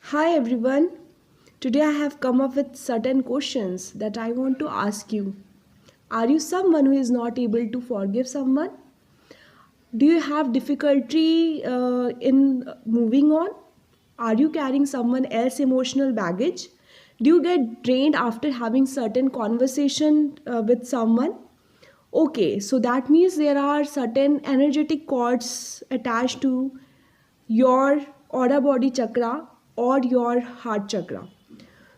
Hi everyone. Today I have come up with certain questions that I want to ask you. Are you someone who is not able to forgive someone? Do you have difficulty in moving on? Are you carrying someone else's emotional baggage? Do you get drained after having certain conversation with someone? Okay, so that means there are certain energetic cords attached to your aura body chakra or your heart chakra.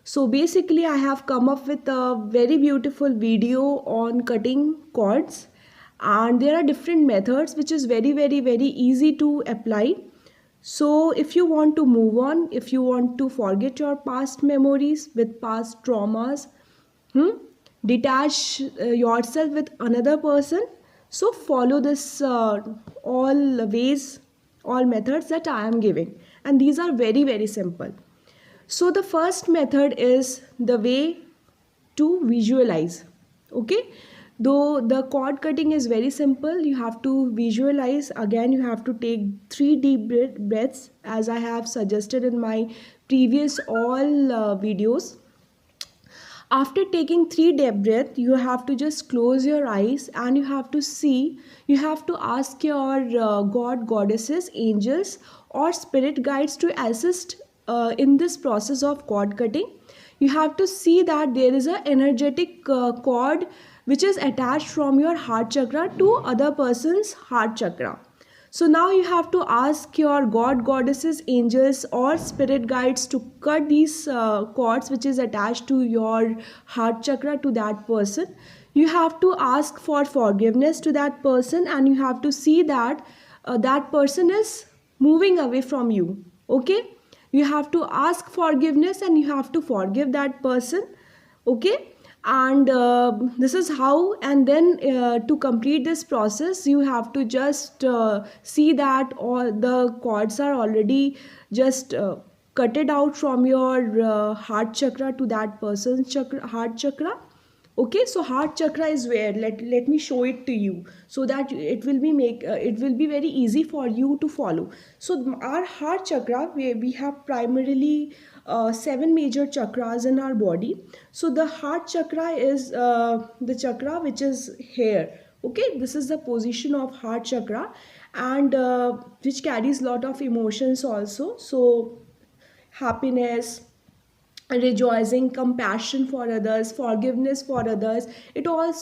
So basically, I have come up with a very beautiful video on cutting cords, and there are different methods which is very easy to apply. So if you want to move on, if you want to forget your past memories with past traumas, hmm, detach yourself with another person, so follow this all ways, all methods that I am giving, and these are very simple. So the first method is the way to visualize. Okay, though the cord cutting is very simple, you have to visualize. Again, you have to take three deep breaths as I have suggested in my previous all videos. After taking three deep breath, you have to just close your eyes and you have to see, you have to ask your god, goddesses, angels or spirit guides to assist in this process of cord cutting. You have to see that there is a energetic cord which is attached from your heart chakra to other person's heart chakra. So now you have to ask your god, goddesses, angels, or spirit guides to cut these cords which is attached to your heart chakra to that person. You have to ask for forgiveness to that person, and you have to see that that person is moving away from you. Okay, you have to ask forgiveness and you have to forgive that person. Okay, and this is how. And then to complete this process, you have to just see that all the cords are already just cut it out from your heart chakra to that person's heart chakra. Okay, so heart chakra is where, let me show it to you so that it will be very easy for you to follow. So our heart chakra, we have primarily seven major chakras in our body. So the heart chakra is the chakra which is here. Okay, this is the position of heart chakra, and which carries lot of emotions also. So happiness, rejoicing, compassion for others, forgiveness for others, it all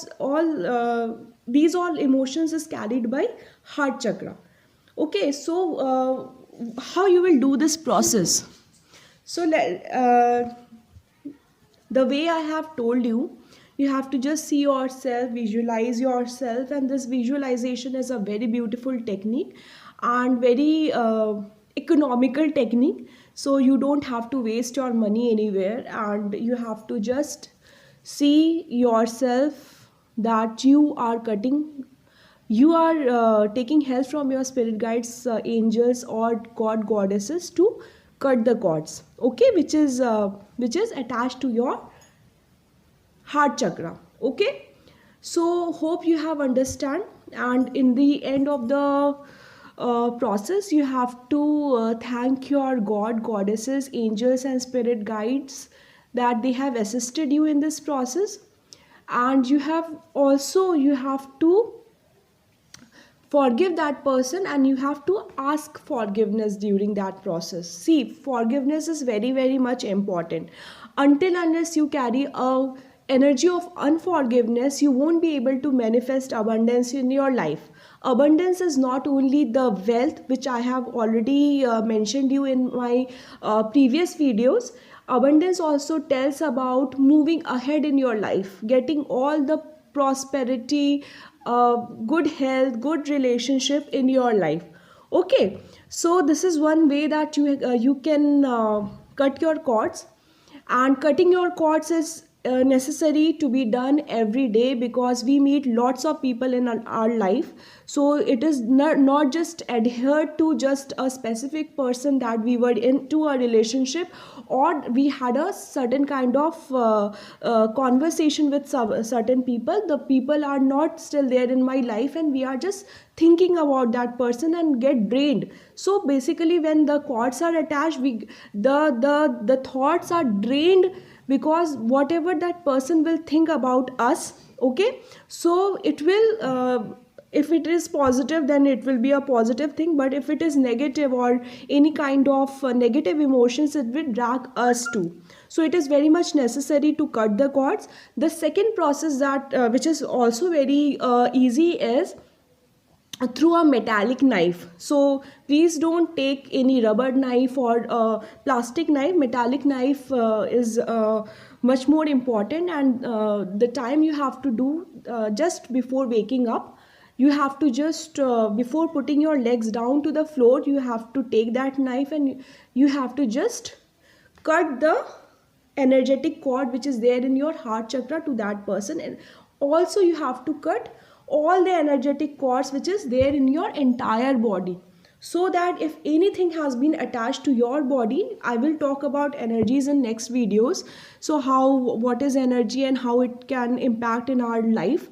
these all emotions is carried by heart chakra. Okay, so how you will do this process? So the way I have told you, you have to just see yourself, visualize yourself, and this visualization is a very beautiful technique and very economical technique. So you don't have to waste your money anywhere, and you have to just see yourself that you are cutting, you are taking help from your spirit guides, angels or god, goddesses to cut the cords. Okay, which is attached to your heart chakra. Okay, so hope you have understand. And in the end of the process, you have to thank your god, goddesses, angels and spirit guides that they have assisted you in this process. And you have to forgive that person, and you have to ask forgiveness during that process. See, forgiveness is very much important. Until unless you carry a energy of unforgiveness, you won't be able to manifest abundance in your life. Abundance is not only the wealth which I have already mentioned you in my previous videos. Abundance also tells about moving ahead in your life, getting all the prosperity, good health, good relationship in your life. Okay, so this is one way that you can cut your cords. And cutting your cords is necessary to be done every day, because we meet lots of people in our life. So it is not just adhered to just a specific person that we were into a relationship, or we had a certain kind of conversation with certain people. The people are not still there in my life, and we are just thinking about that person and get drained. So basically when the cords are attached, the thoughts are drained, because whatever that person will think about us. Okay, so it will if it is positive, then it will be a positive thing, but if it is negative or any kind of negative emotions, it will drag us too. So it is very much necessary to cut the cords. The second process that which is also very easy is through a metallic knife. So please don't take any rubber knife or plastic knife. Metallic knife is much more important, and the time you have to do just before waking up, you have to just before putting your legs down to the floor, you have to take that knife and you have to just cut the energetic cord which is there in your heart chakra to that person. And also you have to cut all the energetic cords which is there in your entire body, so that if anything has been attached to your body, I will talk about energies in next videos. So how, what is energy and how it can impact in our life,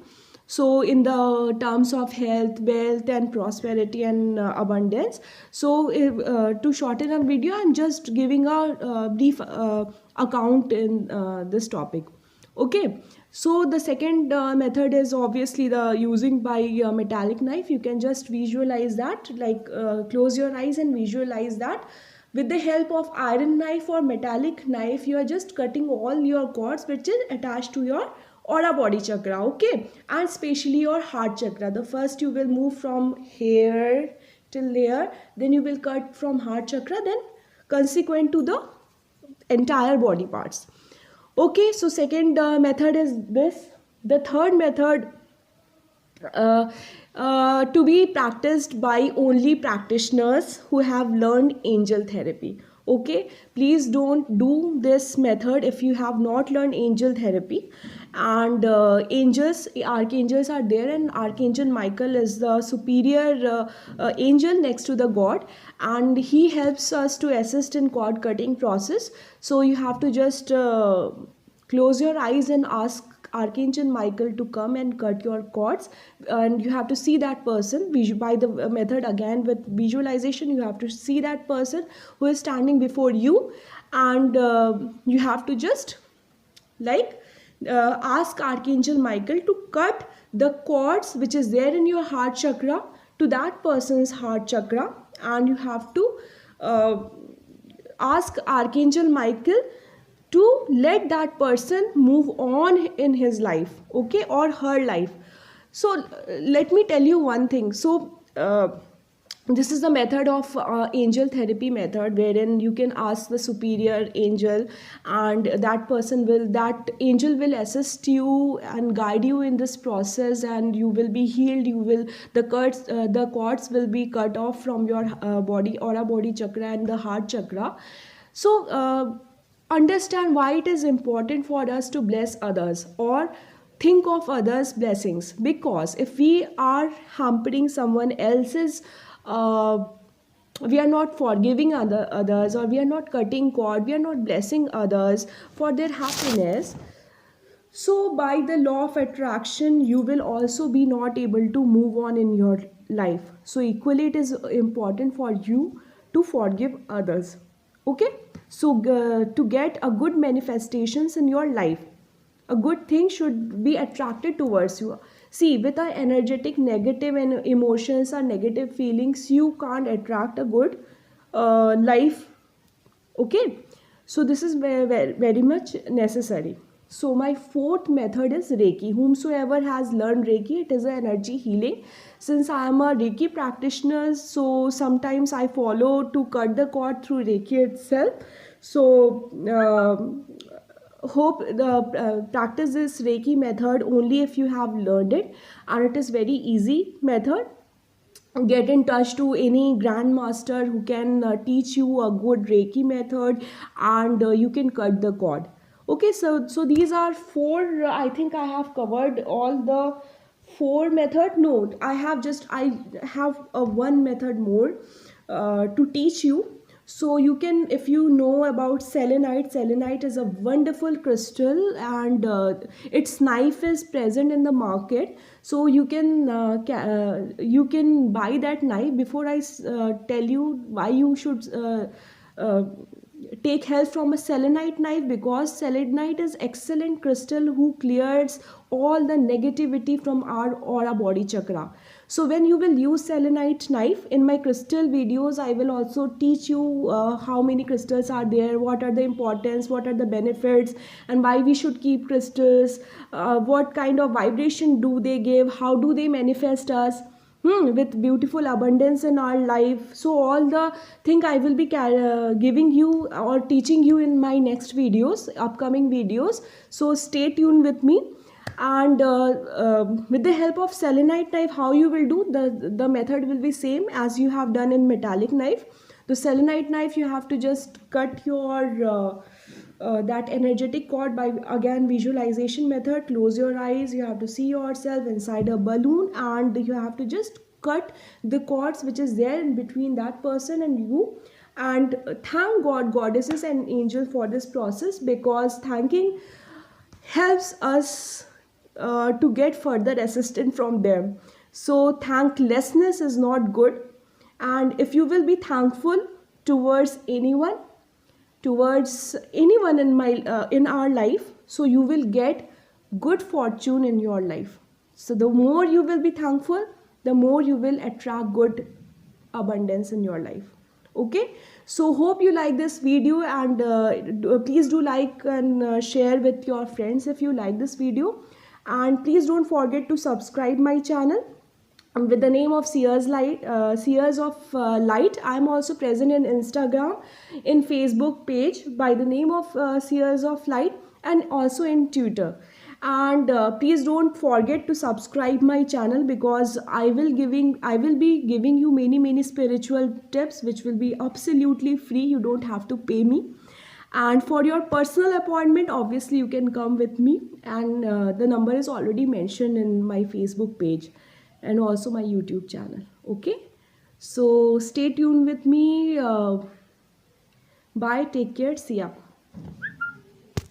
so in the terms of health, wealth and prosperity and abundance. So to shorten a video, I'm just giving a brief account in this topic. Okay, so the second method is obviously the using by metallic knife. You can just visualize that, like close your eyes and visualize that with the help of iron knife or metallic knife, you are just cutting all your cords which is attached to your aura body chakra. Okay, and especially your heart chakra. The first you will move from here till there, then you will cut from heart chakra, then consequent to the entire body parts. Okay, so second method is this. The third method to be practiced by only practitioners who have learned angel therapy. Okay, please don't do this method if you have not learned angel therapy. And angels, archangels are there, and Archangel Michael is the superior angel next to the god, and he helps us to assist in cord cutting process. So you have to just close your eyes and ask Archangel Michael to come and cut your cords, and you have to see that person by the method again with visualization. You have to see that person who is standing before you, and you have to just like ask Archangel Michael to cut the cords which is there in your heart chakra to that person's heart chakra, and you have to ask Archangel Michael to let that person move on in his life, okay, or her life. So let me tell you one thing. So this is the method of angel therapy method, wherein you can ask the superior angel, and that angel will assist you and guide you in this process, and you will be healed. You will, the cords will be cut off from your body, aura body chakra and the heart chakra. So understand why it is important for us to bless others or think of others' blessings, because if we are hampering someone else's we are not forgiving others, or we are not cutting cord, we are not blessing others for their happiness. So by the law of attraction, you will also be not able to move on in your life. So equally, it is important for you to forgive others. Okay, so to get a good manifestations in your life, a good thing should be attracted towards you. See, with our energetic negative and emotions or negative feelings, you can't attract a good life. Okay, so this is very much necessary. So my fourth method is Reiki. Whomsoever has learned Reiki, it is an energy healing. Since I am a Reiki practitioner, so sometimes I follow to cut the cord through Reiki itself. So hope the practice this Reiki method only if you have learned it, and it is very easy method. Get in touch to any grandmaster who can teach you a good Reiki method, and you can cut the cord. Okay, so these are four. I think I have covered all the four method. No, I have a one method more to teach you. So you can, if you know about selenite. Selenite is a wonderful crystal, and its knife is present in the market. So you can buy that knife. Before I tell you why you should uh, take help from a selenite knife, because selenite is excellent crystal who clears all the negativity from our aura body chakra. So when you will use selenite knife, in my crystal videos I will also teach you how many crystals are there, what are the importance, what are the benefits, and why we should keep crystals, what kind of vibration do they give, how do they manifest us, with beautiful abundance in our life. So all the thing I will be giving you or teaching you in my next videos, upcoming videos. So stay tuned with me. And with the help of selenite knife, how you will do, the method will be same as you have done in metallic knife. The selenite knife, you have to just cut your that energetic cord by, again, visualization method. Close your eyes, you have to see yourself inside a balloon, and you have to just cut the cords which is there in between that person and you. And thank god, goddesses and angels for this process, because thanking helps us to get further assistance from them. So thanklessness is not good. And if you will be thankful towards anyone in our life, so you will get good fortune in your life. So the more you will be thankful, the more you will attract good abundance in your life. Okay, so hope you like this video, and please do like and share with your friends if you like this video. And please don't forget to subscribe my channel with the name of Seers of Light. I'm also present in Instagram, in Facebook page by the name of Seers of Light, and also in Twitter. And please don't forget to subscribe my channel, because I will be giving you many spiritual tips which will be absolutely free. You don't have to pay me. And for your personal appointment, obviously you can come with me, and the number is already mentioned in my Facebook page and also my YouTube channel. Okay, so stay tuned with me. Bye, take care, see ya.